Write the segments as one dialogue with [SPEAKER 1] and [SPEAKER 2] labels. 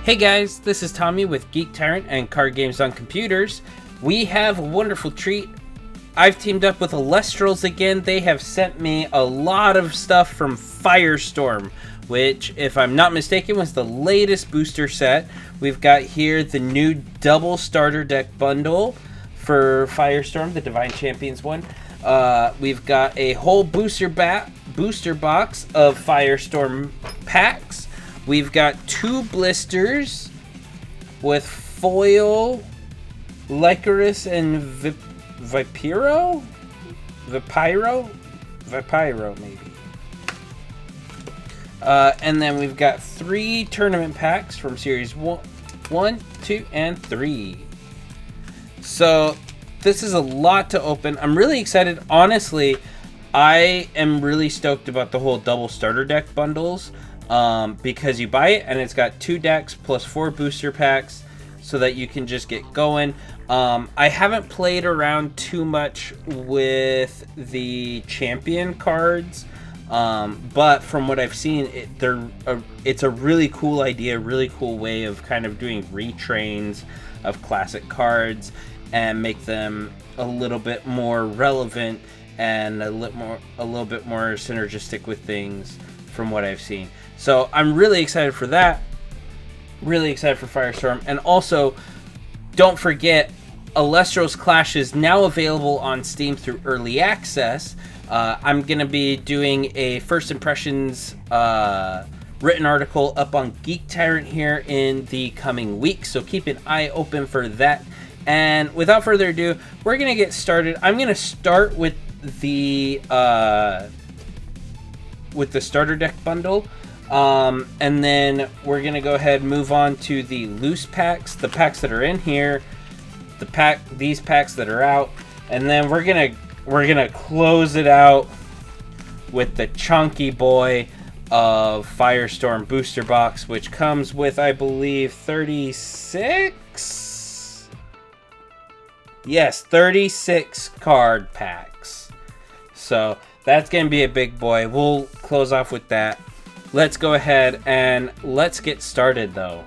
[SPEAKER 1] Hey guys, this is Tommy with GeekTyrant and Card Games on Computers. We have a wonderful treat. I've teamed up with Elestrals again. They have sent me a lot of stuff from Firestorm, which, if I'm not mistaken, was the latest booster set. We've got here the new double starter deck bundle for Firestorm, the Divine Champions one. We've got a whole booster box of Firestorm packs. We've got 2 blisters with foil, Licorice, and Vipiro maybe. And then we've got 3 tournament packs from Series 1, 2, and 3. So this is a lot to open. I'm really excited. Honestly, I am really stoked about the whole double starter deck bundles. Because you buy it and it's got 2 decks plus 4 booster packs so that you can just get going. I haven't played around too much with the champion cards, but from what I've seen, it's a really cool idea, really cool way of kind of doing retrains of classic cards and make them a little bit more relevant and a little bit more synergistic with things from what I've seen. So I'm really excited for that. Really excited for Firestorm. And also, don't forget, Elestrals Clash is now available on Steam through Early Access. I'm going to be doing a First Impressions written article up on GeekTyrant here in the coming week. So keep an eye open for that. And without further ado, we're going to get started. I'm going to start with the starter deck bundle. And then we're gonna go ahead and move on to the loose packs, the packs that are in here, these packs that are out, and then we're gonna close it out with the chunky boy of Firestorm booster box, which comes with, I believe, 36. Yes, 36 card packs. So that's gonna be a big boy. We'll close off with that. Let's go ahead and let's get started though.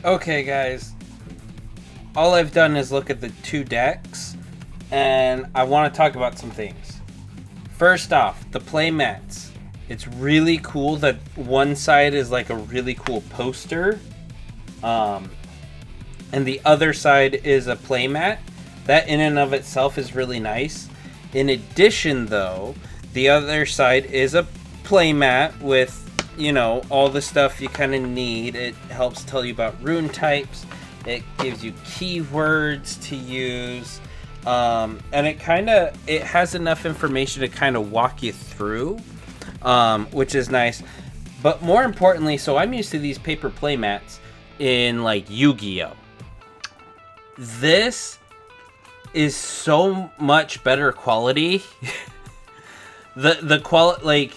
[SPEAKER 1] Okay guys, all I've done is look at the 2 decks, and I want to talk about some things. First off, the play mats. It's really cool that one side is like a really cool poster, and the other side is a play mat. That in and of itself is really nice. In addition though, the other side is a play mat with, you know, all the stuff you kind of need. It helps tell you about rune types. It gives you keywords to use. And it has enough information to kind of walk you through, which is nice. But more importantly, so I'm used to these paper play mats in like Yu-Gi-Oh! This is so much better quality. the quality, like,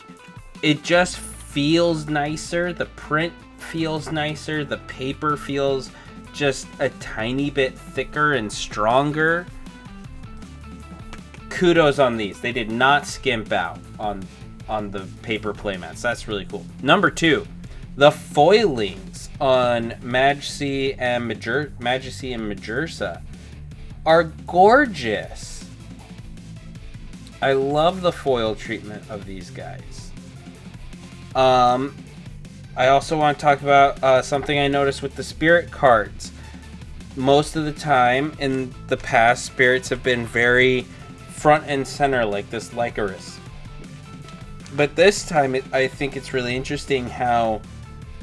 [SPEAKER 1] it just feels nicer. The print feels nicer. The paper feels just a tiny bit thicker and stronger. Kudos on these. They did not skimp out on the paper playmats. That's really cool. Number 2, the foilings on Majesty and Majursa are gorgeous. I love the foil treatment of these guys. I also want to talk about something I noticed with the spirit cards. Most of the time in the past, spirits have been very front and center, like this Lycaris. But this time, I think it's really interesting how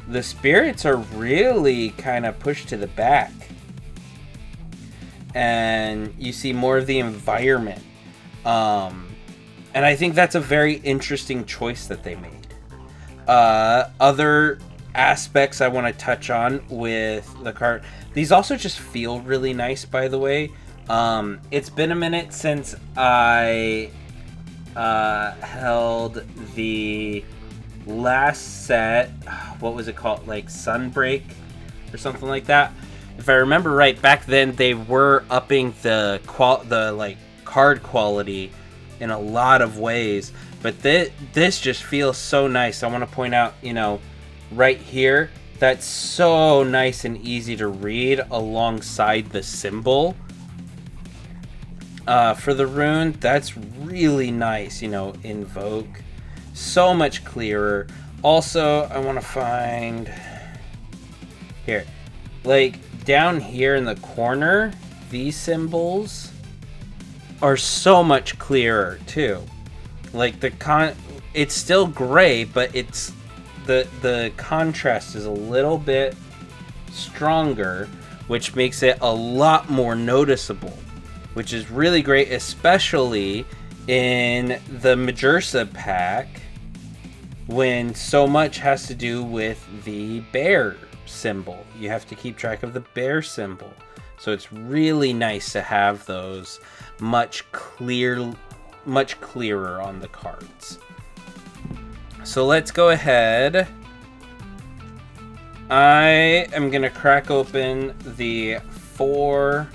[SPEAKER 1] the spirits are really kind of pushed to the back. And you see more of the environment. And I think that's a very interesting choice that they made. Other aspects I want to touch on with the card. These also just feel really nice, by the way. It's been a minute since I held the last set. What was it called? Like Sunbreak or something like that. If I remember right, back then they were upping the card quality in a lot of ways. But this just feels so nice. I want to point out, right here, that's so nice and easy to read alongside the symbol. For the rune, that's really nice, invoke. So much clearer. Also, I want to find... Here. Like, down here in the corner, these symbols are so much clearer, too. Like, it's still gray, but it's... The contrast is a little bit stronger, which makes it a lot more noticeable, which is really great, especially in the Majursa pack when so much has to do with the bear symbol. You have to keep track of the bear symbol. So it's really nice to have those much clearer on the cards. So let's go ahead. I am going to crack open the 4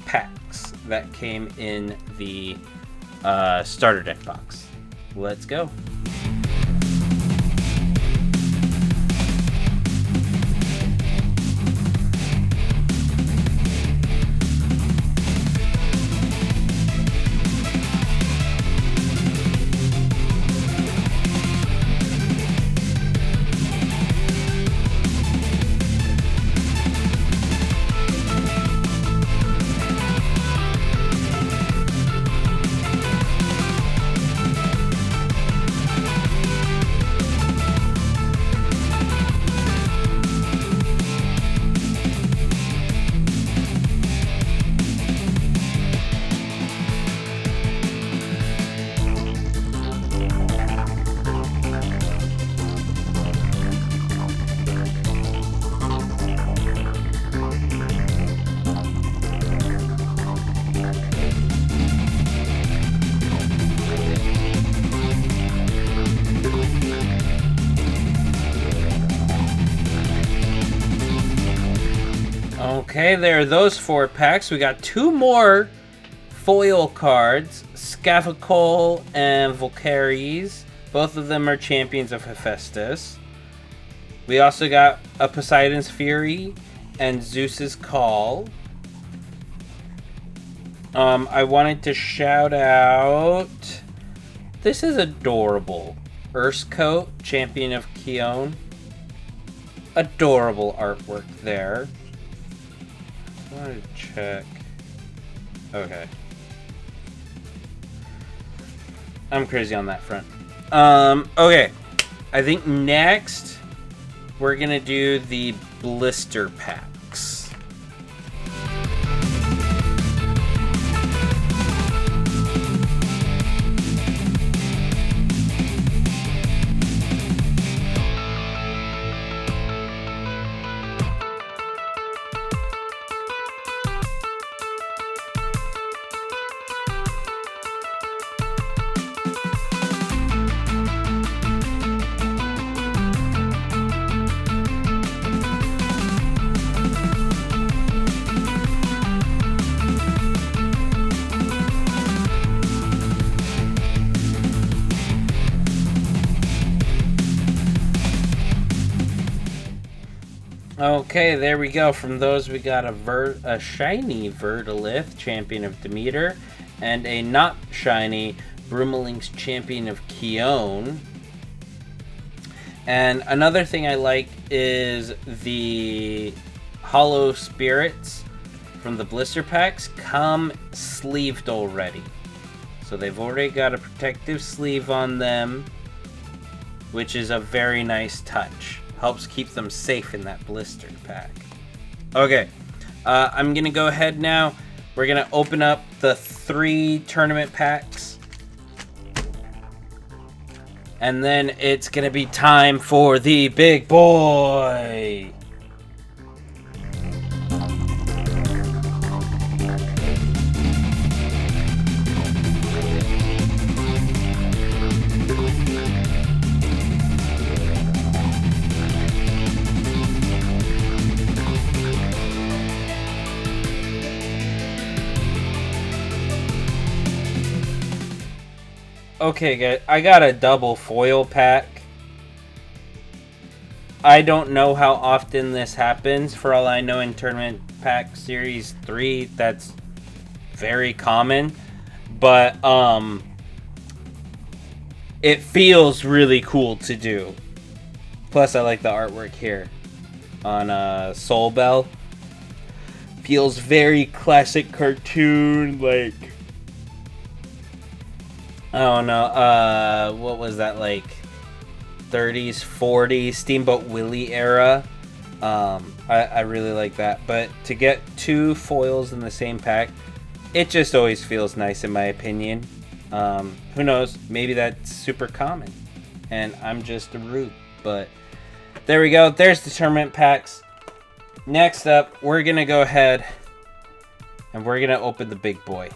[SPEAKER 1] packs that came in the starter deck box. Let's go. Okay, there are those 4 packs. We got 2 more foil cards, Scavacol and Volcaries. Both of them are champions of Hephaestus. We also got a Poseidon's Fury and Zeus's Call. I wanted to shout out... This is adorable. Urskote, champion of Keon. Adorable artwork there. I want to check. Okay. I'm crazy on that front. Okay. I think next we're gonna do the blister packs. Okay, there we go. From those, we got a shiny Verdalith, Champion of Demeter, and a not shiny Brumelink's Champion of Keone. And another thing I like is the Hollow Spirits from the blister packs come sleeved already. So they've already got a protective sleeve on them, which is a very nice touch. Helps keep them safe in that blister pack. Okay, I'm going to go ahead now. We're going to open up the 3 tournament packs. And then it's going to be time for the big boy. Okay, guys, I got a double foil pack. I don't know how often this happens. For all I know, in Tournament Pack Series 3, that's very common. But, it feels really cool to do. Plus, I like the artwork here on Soul Bell. Feels very classic cartoon, like... I don't know, what was that, like, 30s, 40s, Steamboat Willie era. I really like that. But to get 2 foils in the same pack, it just always feels nice in my opinion. Who knows, maybe that's super common, and I'm just a rube. But there we go, there's the tournament packs. Next up, we're going to go ahead and we're going to open the big boy.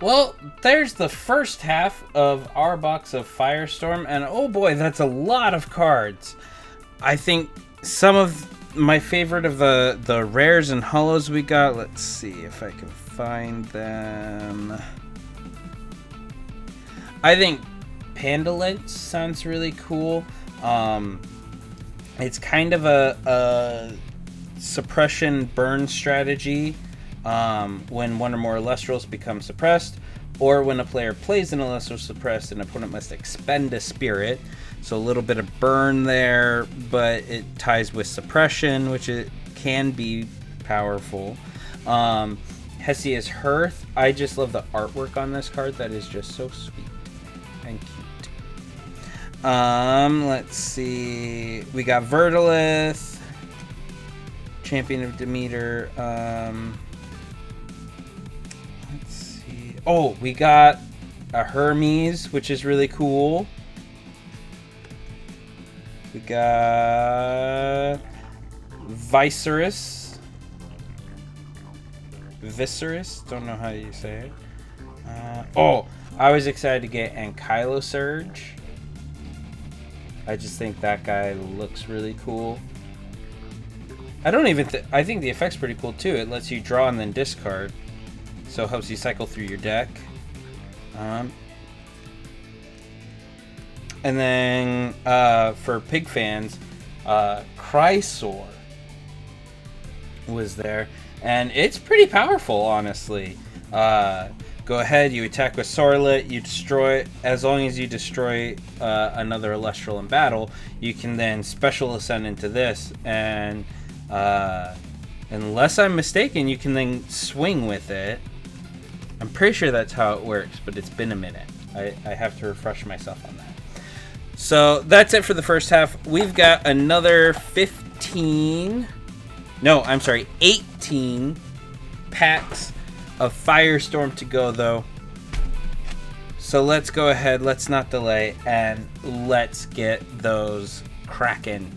[SPEAKER 1] Well, there's the first half of our box of Firestorm, and oh boy, that's a lot of cards. I think some of my favorite of the rares and holos we got, let's see if I can find them. I think Pandalence sounds really cool. It's kind of a suppression burn strategy. When one or more Elestrals become suppressed, or when a player plays an Elestral suppressed, an opponent must expend a spirit. So a little bit of burn there, but it ties with suppression, which it can be powerful. Hesia's Hearth. I just love the artwork on this card. That is just so sweet and cute. Let's see. We got Verdalith, Champion of Demeter. Oh, we got a Hermes, which is really cool. We got Viserys. Don't know how you say it. Oh, I was excited to get Ankylosurge. I just think that guy looks really cool. I think the effect's pretty cool too. It lets you draw and then discard. So it helps you cycle through your deck. And then for pig fans, Chrysor was there. And it's pretty powerful, honestly. Go ahead, you attack with Sorlet, you destroy, as long as you destroy another Elestral in battle, you can then special ascend into this, and unless I'm mistaken, you can then swing with it. I'm pretty sure that's how it works, but it's been a minute. I have to refresh myself on that. So that's it for the first half. We've got another 18 packs of Firestorm to go, though. So let's go ahead, let's not delay, and let's get those cracking.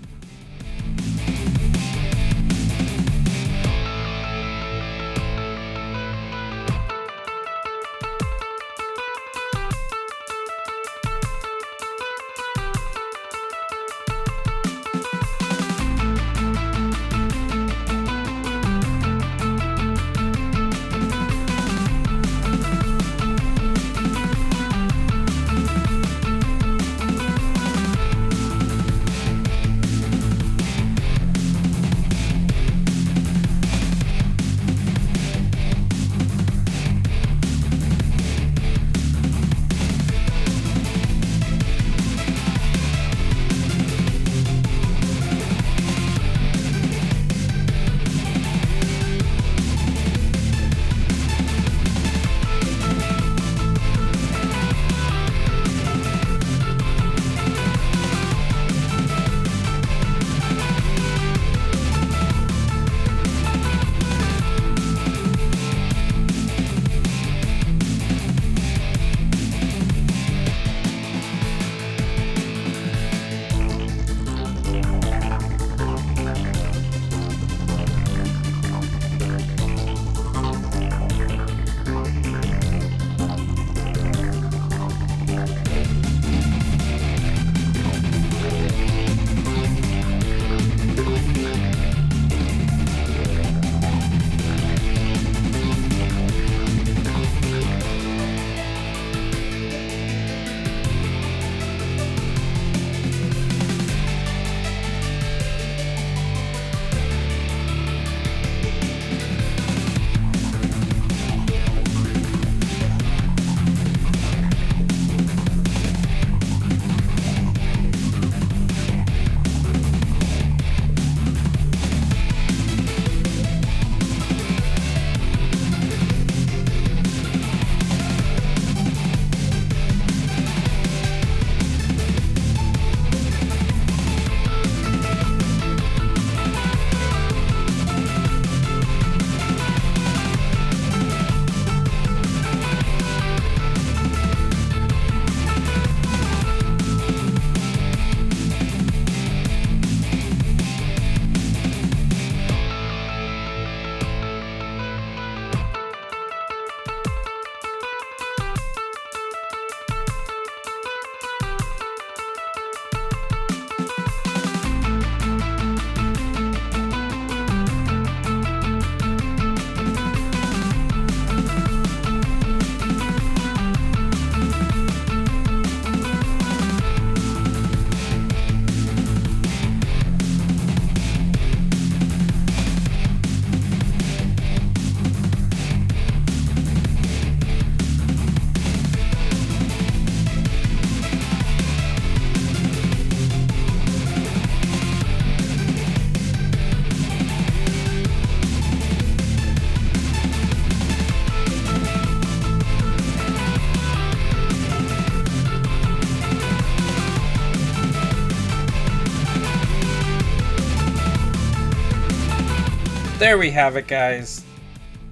[SPEAKER 1] there we have it, guys.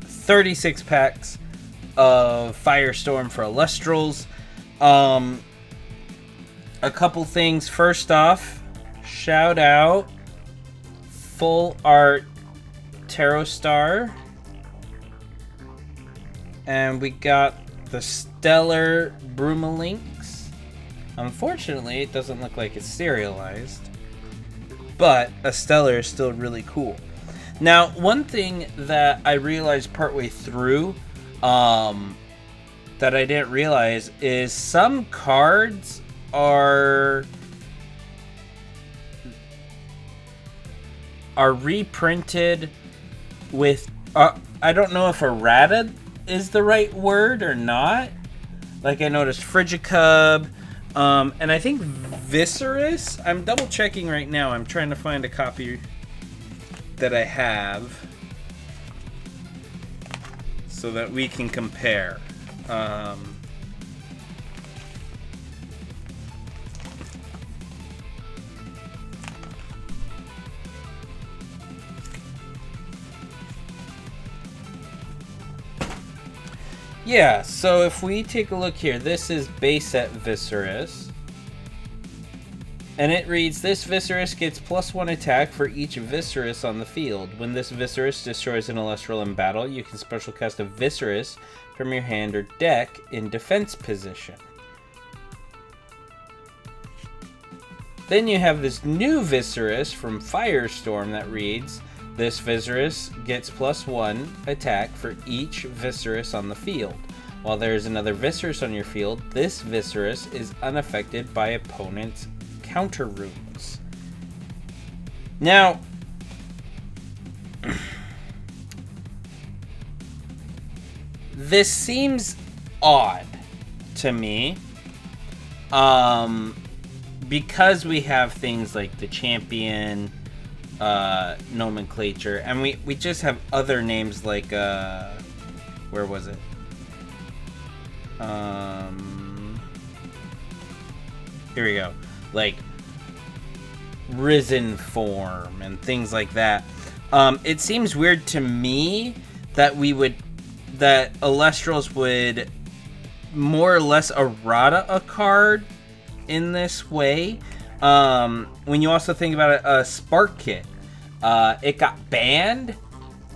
[SPEAKER 1] 36 packs of Firestorm for Elestrals. A couple things. First off, shout out Full Art Tarot Star. And we got the Stellar Brumalinx. Unfortunately, it doesn't look like it's serialized. But a Stellar is still really cool. Now, one thing that I realized partway through that I didn't realize is some cards are reprinted with I don't know if errata is the right word or not. Like, I noticed Frigicub, and I think Viscerus. I'm double checking right now. I'm trying to find a copy that I have so that we can compare. Yeah, so if we take a look here, this is base set Viscerus. And it reads, this Viscerus gets +1 attack for each Viscerus on the field. When this Viscerus destroys an Elestral in battle, you can special cast a Viscerus from your hand or deck in defense position. Then you have this new Viscerus from Firestorm that reads, this Viscerus gets +1 attack for each Viscerus on the field. While there is another Viscerus on your field, this Viscerus is unaffected by opponent's counter runes. Now, this seems odd to me, because we have things like the champion nomenclature, and we just have other names like where was it? Here we go. Like Risen Form and things like that. It seems weird to me that that Elestrals would more or less errata a card in this way. When you also think about it, a Spark Kit, it got banned,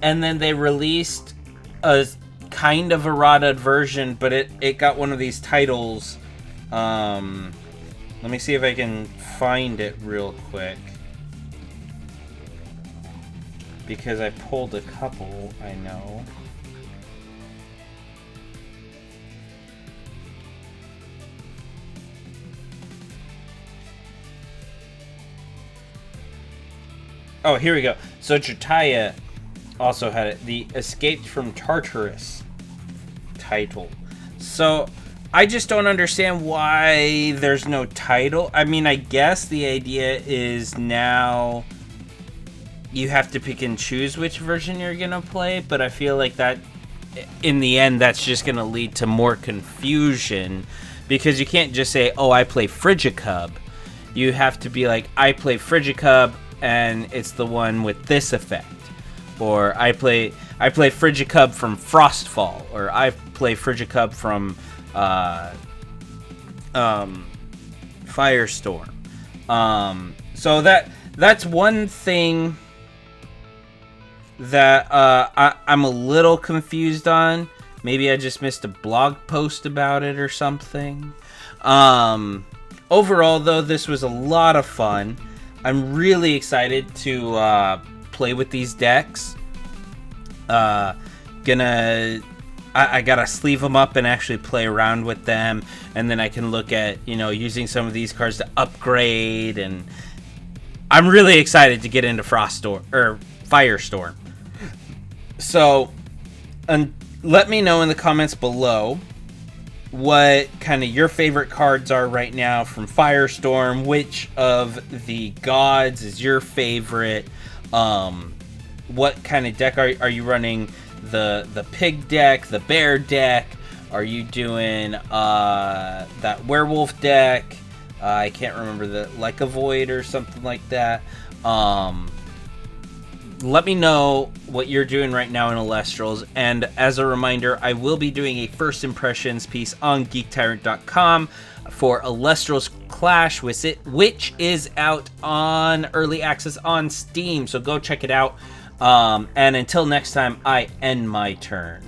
[SPEAKER 1] and then they released a kind of errata version, but it got one of these titles. Let me see if I can find it real quick, because I pulled a couple, I know. Oh, here we go. So Jataya also had it, the Escaped from Tartarus title. So I just don't understand why there's no title. I mean, I guess the idea is now you have to pick and choose which version you're gonna play, but I feel like that in the end that's just gonna lead to more confusion, because you can't just say, oh, I play Frigicub. You have to be like, I play Frigicub and it's the one with this effect, or I play Frigicub from Frostfall, or I play Frigicub from Firestorm. So that's one thing that I'm a little confused on. Maybe I just missed a blog post about it or something. Overall, though, this was a lot of fun. I'm really excited to play with these decks. I gotta sleeve them up and actually play around with them, and then I can look at, using some of these cards to upgrade, and I'm really excited to get into Firestorm. So, let me know in the comments below what kind of your favorite cards are right now from Firestorm. Which of the gods is your favorite? What kind of deck are you running? The pig deck, the bear deck? Are you doing that werewolf deck? I can't remember, the like a void or something like that. let me know what you're doing right now in Elestrals. And as a reminder, I will be doing a first impressions piece on GeekTyrant.com for Elestrals Clash, which is out on early access on Steam. So go check it out. And until next time, I end my turn.